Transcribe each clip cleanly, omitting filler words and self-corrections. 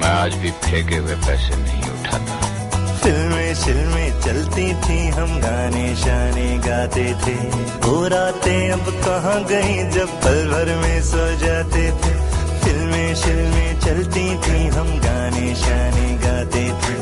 मैं आज भी फेंके हुए पैसे नहीं उठाता। फिल्में शिल्में चलती थी, हम गाने शाने गाते थे। वो रातें अब कहाँ गई जब पल भर में सो जाते थे। फिल्में शिल्में चलती थी, हम गाने शाने गाते थे।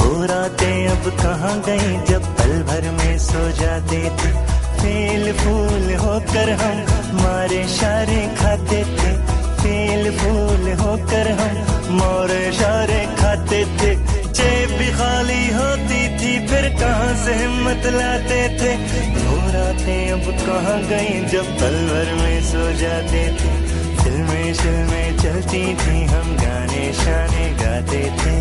वो रातें अब कहाँ गई जब पल भर में सो जाते थे। फेल फूल होकर हम मारे शारे खाते थे। फेल फूल होकर हम मारे शारे खाते थे। जेब भी खाली होती थी, फिर कहाँ से हिम्मत लाते थे। वो रातें अब कहाँ गई जब पल भर में सो जाते थे। फिल्में शिल्में चलती थी, हम गाने शाने गाते थे।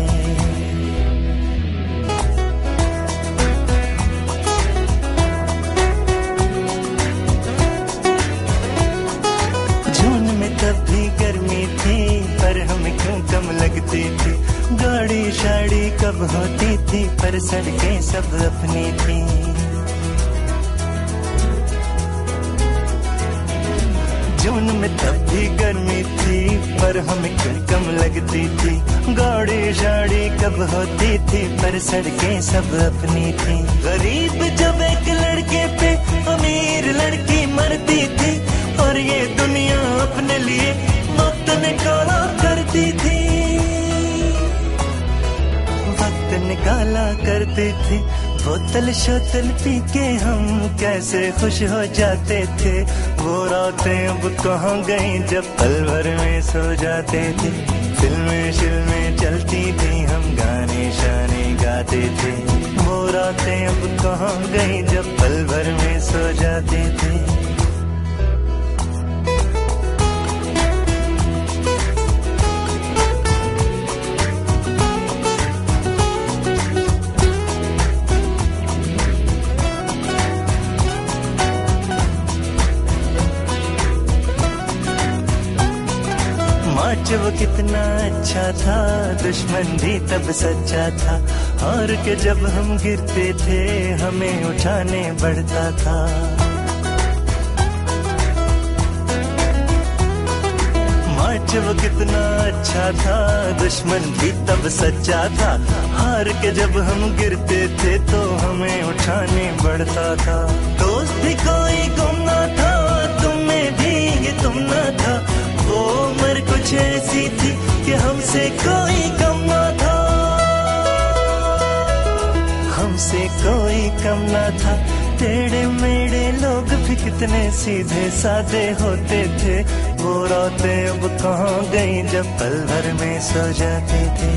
जून में तब भी गर्मी थी, पर हमें क्यों कम लगती थी। गाड़ी शाड़ी कब होती थी, पर सड़कें सब अपनी थी। जून में तब भी गर्मी थी, पर हमें क्यों कम लगती थी। गाड़ी शाड़ी कब होती थी, पर सड़कें सब अपनी थी। गरीब जब एक लड़के पे अमीर लड़की मरती थी, और ये दुनिया अपने लिए वक्त निकाला करती थी। वक्त निकाला करती थी। बोतल शोतल पी के हम कैसे खुश हो जाते थे। वो रातें अब कहाँ गई जब पल भर में सो जाते थे। फिल्में शिल्में चलती थी, हम गाने शाने गाते थे। वो रातें अब कहाँ गई जब पल भर में सो जाते थे। वो कितना अच्छा था, दुश्मन भी तब सच्चा था। और के जब हम गिरते थे, हमें उठाने बढ़ता था। मार्च वो कितना अच्छा था, दुश्मन भी तब सच्चा था। हार के जब हम गिरते थे, तो हमें उठाने बढ़ता था। दोस्त भी कोई गुम ना था, तुम्हें भी ये तुम ना था। वो उम्र कुछ ऐसी थी कि हमसे कोई कम ना था। हमसे कोई कम ना था। टेढ़े मेढ़े लोग भी कितने सीधे साधे होते थे। वो रातें अब कहाँ गई जब पल भर में सो जाते थे।